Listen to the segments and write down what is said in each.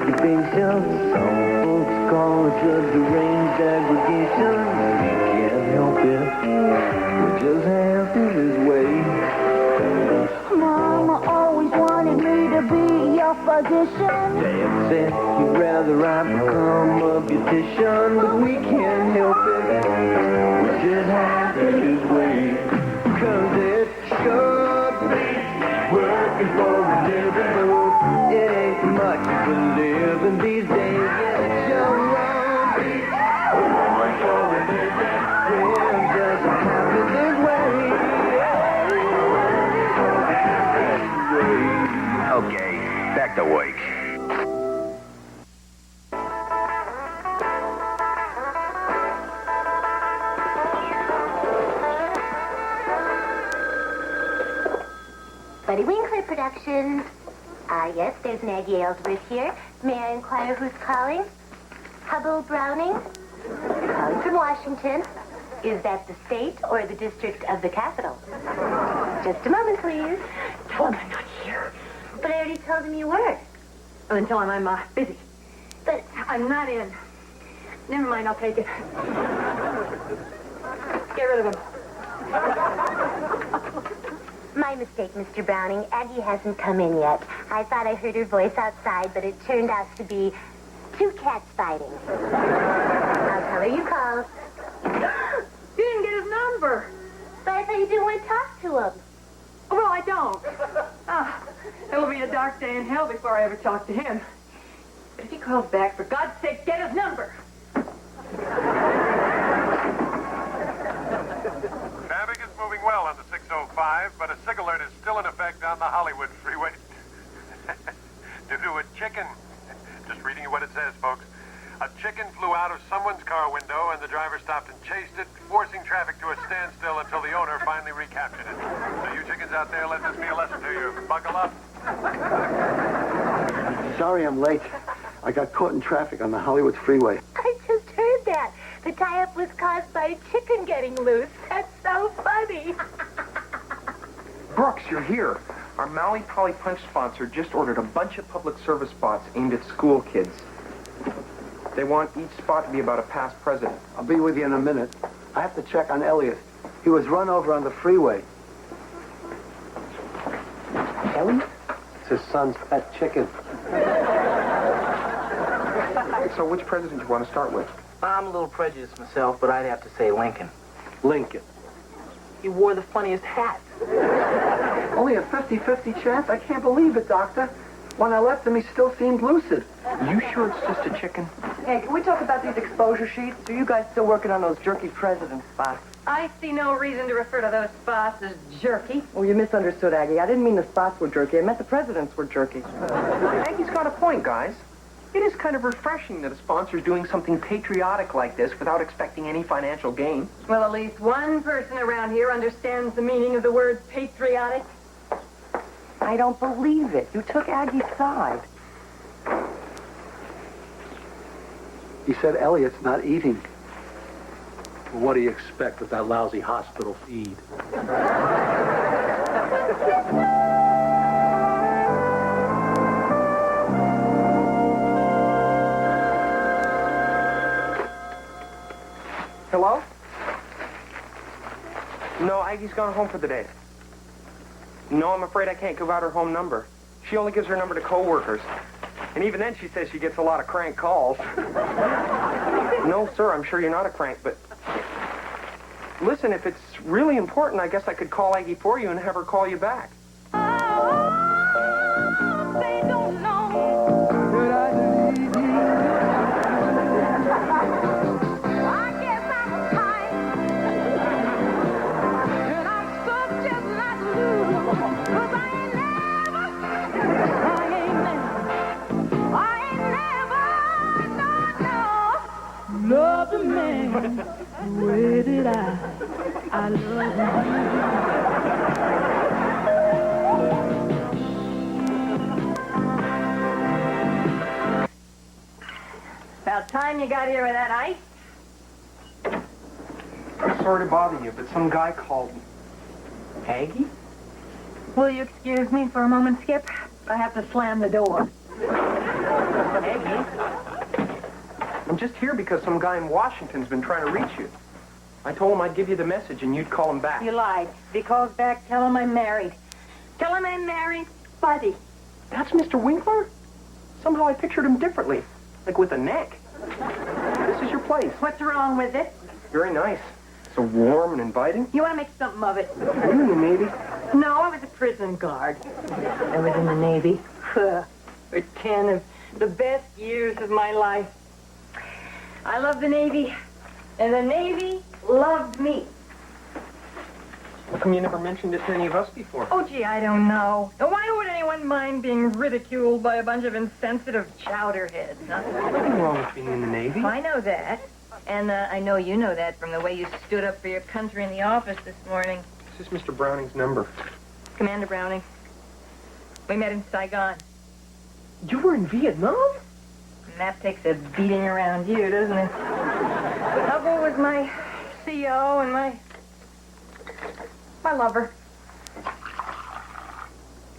masturbation. Some folks call it a deranged aggregation. We can't help it. We just have it this way. Mama always wanted me to be your physician. Dad said you'd rather I become a beautician, but we can't help it. We just have it this way. 'Cause it sure beats working for a living, but it ain't much for living these days. Yeah, it sure beats working for a living. We'll just have it this way. Okay, back to work. Buddy Winkler Productions. Yes, there's Maggie Ellsworth here. May I inquire who's calling? Hubble Browning? Calling from Washington. Is that the state or the district of the capital? Just a moment, please. Tell him I'm not here. But I already told him you were. Oh, then tell him I'm busy. But I'm not in. Never mind, I'll take it. Get rid of him. my mistake, Mr. Browning. Aggie hasn't come in yet. I thought I heard her voice outside, but it turned out to be two cats fighting. I'll tell her you called. You didn't get his number. But I thought you didn't want to talk to him. Well, I don't. It'll be a dark day in hell before I ever talk to him. But if he calls back, for God's sake, get his number. Traffic is moving well on the 605, but a SIG alert is still in effect on the Hollywood freeway. Due to a chicken. Just reading you what it says, folks. A chicken flew out of someone's car window, and the driver stopped and chased it, forcing traffic to a standstill until the owner finally recaptured it. So you chickens out there, let this be a lesson to you. Buckle up. Sorry I'm late. I got caught in traffic on the Hollywood freeway. I just heard that. The tie-up was caused by a chicken getting loose. That's so funny. Brooks, you're here. Our Maui Polly Punch sponsor just ordered a bunch of public service spots aimed at school kids. They want each spot to be about a past president. I'll be with you in a minute. I have to check on Elliot. He was run over on the freeway. Elliot? It's his son's pet chicken. So which president do you want to start with? I'm a little prejudiced myself, but I'd have to say Lincoln. Lincoln. He wore the funniest hat. Only a 50-50 chance? I can't believe it, Doctor. When I left him, he still seemed lucid. You sure it's just a chicken? Hey, can we talk about these exposure sheets? Are you guys still working on those jerky president spots? I see no reason to refer to those spots as jerky. Well, you misunderstood, Aggie. I didn't mean the spots were jerky. I meant the presidents were jerky. Aggie's got a point, guys. It is kind of refreshing that a sponsor's doing something patriotic like this without expecting any financial gain. Well, at least one person around here understands the meaning of the word patriotic. I don't believe it. You took Aggie's side. He said Elliot's not eating. Well, what do you expect with that lousy hospital feed? Hello? No, Aggie's gone home for the day. No, I'm afraid I can't give out her home number. She only gives her number to coworkers. And even then, she says she gets a lot of crank calls. No, sir, I'm sure you're not a crank, but... Listen, if it's really important, I guess I could call Aggie for you and have her call you back. They don't know that I need you. I guess I'm tired, and I'm stuck just like Lou. 'Cause I ain't never loved a man the way that I love you. About time you got here with that ice. I'm sorry to bother you, but some guy called me. Aggie? Will you excuse me for a moment, Skip? I have to slam the door. Aggie? I'm just here because some guy in Washington's been trying to reach you. I told him I'd give you the message and you'd call him back. You lied. If he calls back, tell him I'm married. Tell him I'm married, Buddy. That's Mr. Winkler? Somehow I pictured him differently, like with a neck. This is your place. What's wrong with it? Very nice. So warm and inviting. You want to make something of it? Were you in the Navy? No, I was a prison guard. I was in the Navy for 10 of the best years of my life. I loved the Navy, and the Navy loved me. How come you never mentioned it to any of us before? Oh, gee, I don't know. Why would anyone mind being ridiculed by a bunch of insensitive chowderheads, huh? Nothing wrong with being in the Navy. I know that. And I know you know that from the way you stood up for your country in the office this morning. This is Mr. Browning's number. Commander Browning. We met in Saigon. You were in Vietnam? And that takes a beating around here, doesn't it? But Hubble was my CO and my lover.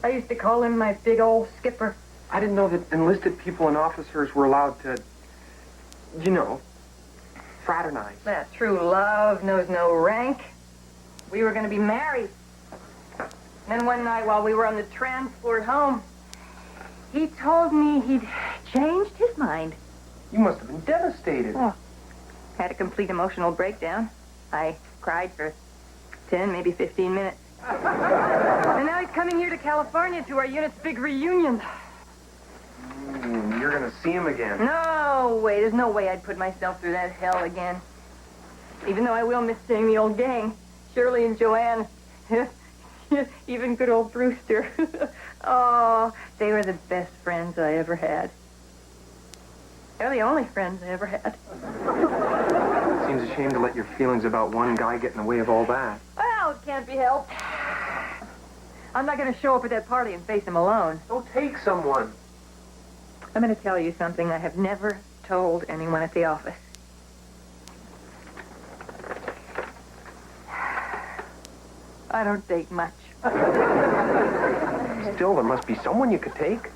I used to call him my big old skipper. I didn't know that enlisted people and officers were allowed to, you know, fraternize. That true love knows no rank. We were going to be married. And then one night while we were on the transport home, he told me he'd changed his mind. You must have been devastated. Oh, had a complete emotional breakdown. I cried for 10, maybe 15 minutes. And now he's coming here to California to our unit's big reunion. You're going to see him again. No way. There's no way I'd put myself through that hell again. Even though I will miss seeing the old gang. Shirley and Joanne. Even good old Brewster. Oh, they were the best friends I ever had. They're the only friends I ever had. Seems a shame to let your feelings about one guy get in the way of all that. Well, it can't be helped. I'm not going to show up at that party and face him alone. Go take someone. I'm going to tell you something I have never told anyone at the office. I don't date much. Still, there must be someone you could take.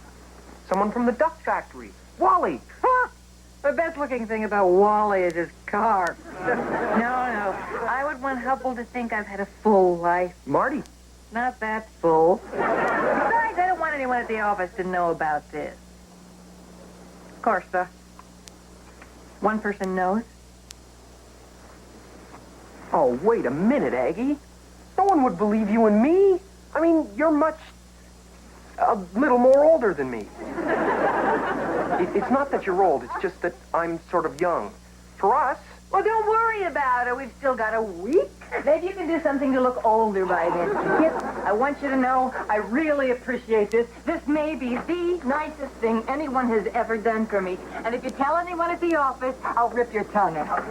Someone from the duck factory. Wally. Huh? The best-looking thing about Wally is his car. No. I would want Hubble to think I've had a full life. Marty. Not that full. Besides, I don't want anyone at the office to know about this. Of course, one person knows. Oh, wait a minute, Aggie. No one would believe you and me. I mean, you're a little more older than me. It's not that you're old, it's just that I'm sort of young. For us... Well, don't worry about it. We've still got a week. Maybe you can do something to look older by then. Kip, I want you to know I really appreciate this. This may be the nicest thing anyone has ever done for me. And if you tell anyone at the office, I'll rip your tongue out.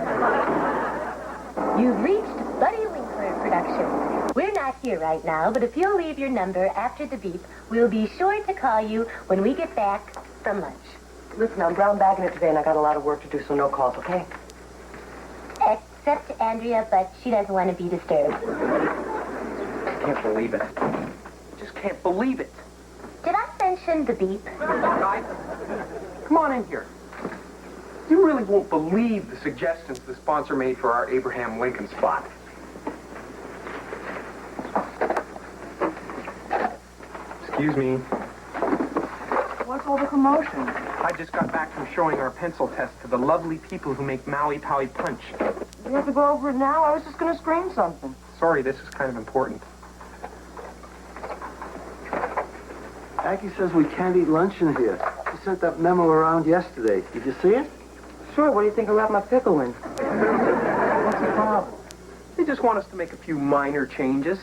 You've reached Buddy Winkler Productions. We're not here right now, but if you'll leave your number after the beep, we'll be sure to call you when we get back from lunch. Listen, I'm brown bagging it today, and I got a lot of work to do, so no calls, okay? Except Andrea, but she doesn't want to be disturbed. I can't believe it. I just can't believe it. Did I mention the beep? Guys, come on in here. You really won't believe the suggestions the sponsor made for our Abraham Lincoln spot. Excuse me. What's all the commotion? I just got back from showing our pencil test to the lovely people who make Maui Powie Punch. We have to go over it now? I was just going to scream something. Sorry, this is kind of important. Aggie says we can't eat lunch in here. She sent that memo around yesterday. Did you see it? Sure, what do you think I wrap my pickle in? What's the problem? They just want us to make a few minor changes.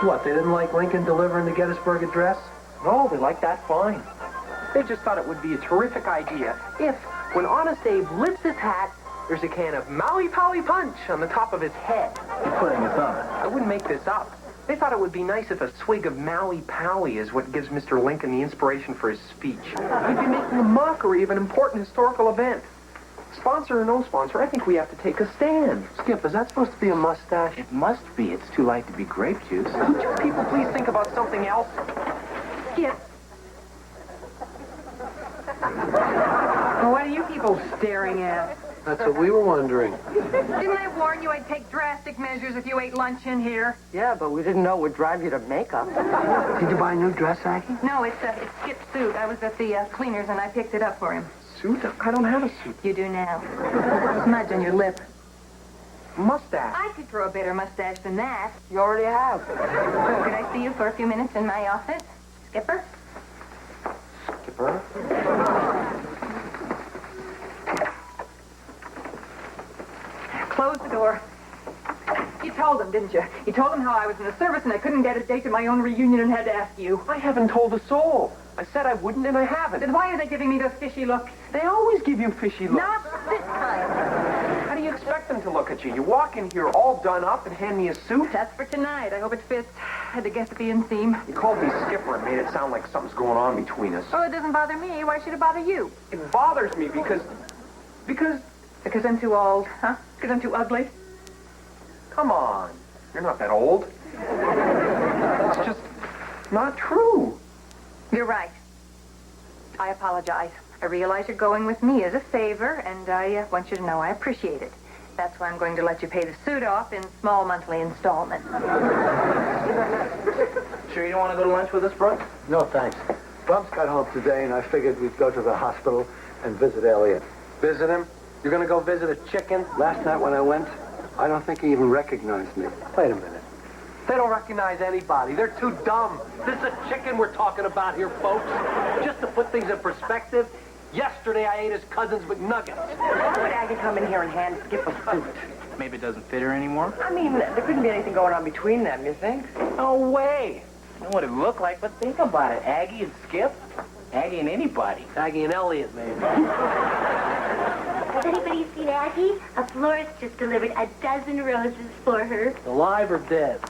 What, they didn't like Lincoln delivering the Gettysburg Address? No, they like that fine. They just thought it would be a terrific idea if, when Honest Abe lifts his hat, there's a can of Maui Powie Punch on the top of his head. You're putting this on. I wouldn't make this up. They thought it would be nice if a swig of Maui Powie is what gives Mr. Lincoln the inspiration for his speech. He'd be making a mockery of an important historical event. Sponsor or no sponsor, I think we have to take a stand. Skip, is that supposed to be a mustache? It must be. It's too light to be grape juice. Could you people please think about something else? Skip. Well, what are you people staring at? That's what we were wondering. Didn't I warn you I'd take drastic measures if you ate lunch in here? Yeah, but we didn't know it would drive you to makeup. Did you buy a new dress, Aggie? No, it's Skip's suit. I was at the cleaners and I picked it up for him. Suit? I don't have a suit. You do now. Smudge on your lip. Mustache. I could grow a better mustache than that. You already have. Could I see you for a few minutes in my office, Skipper? Skipper? Close the door. You told him, didn't you? You told him how I was in the service and I couldn't get a date to my own reunion and had to ask you. I haven't told a soul. I said I wouldn't, and I haven't. Then why are they giving me those fishy looks? They always give you fishy looks. Not this time. How do you expect them to look at you? You walk in here all done up and hand me a suit? That's for tonight. I hope it fits. Had to guess at the inseam. You called me Skipper and made it sound like something's going on between us. Oh, it doesn't bother me. Why should it bother you? It bothers me because... Because I'm too old, huh? Because I'm too ugly? Come on. You're not that old. It's just not true. You're right. I apologize. I realize you're going with me as a favor, and I want you to know I appreciate it. That's why I'm going to let you pay the suit off in small monthly installments. Sure you don't want to go to lunch with us, Brooks? No, thanks. Bumps got home today, and I figured we'd go to the hospital and visit Elliot. Visit him? You're gonna go visit a chicken? Last night when I went, I don't think he even recognized me. Wait a minute. They don't recognize anybody. They're too dumb. This is a chicken we're talking about here, folks. Just to put things in perspective, yesterday I ate his cousin's McNuggets. Why would Aggie come in here and hand Skip a suit? Maybe it doesn't fit her anymore. I mean, there couldn't be anything going on between them, you think? No way. I know what it looked like, but think about it. Aggie and Skip. Aggie and anybody. Aggie and Elliot, maybe. Has anybody seen Aggie? A florist just delivered a dozen roses for her. Alive or dead?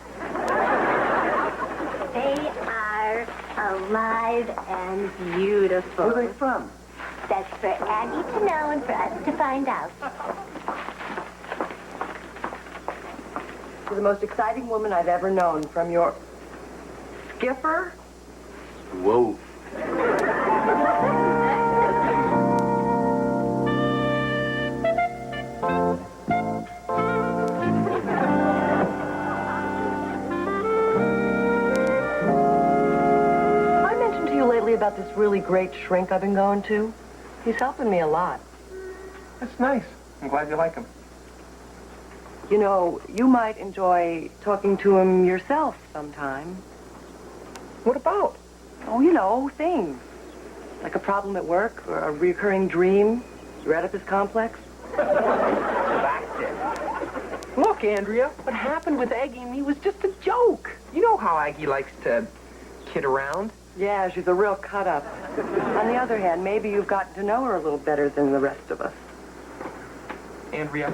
They are alive and beautiful. Where are they from? That's for Aggie to know and for us to find out. You're the most exciting woman I've ever known. From your... Skipper? Whoa. I mentioned to you lately about this really great shrink I've been going to. He's helping me a lot. That's nice. I'm glad you like him. You know, you might enjoy talking to him yourself sometime. What about? Oh, you know, things. Like a problem at work or a recurring dream. Your Oedipus complex. That's it. Look, Andrea, what happened with Aggie and me was just a joke. You know how Aggie likes to kid around. Yeah, she's a real cut-up. On the other hand, maybe you've gotten to know her a little better than the rest of us. Andrea,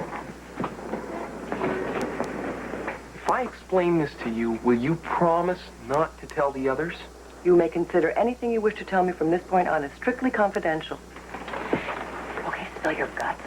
if I explain this to you, will you promise not to tell the others? You may consider anything you wish to tell me from this point on as strictly confidential. Okay, spill your guts.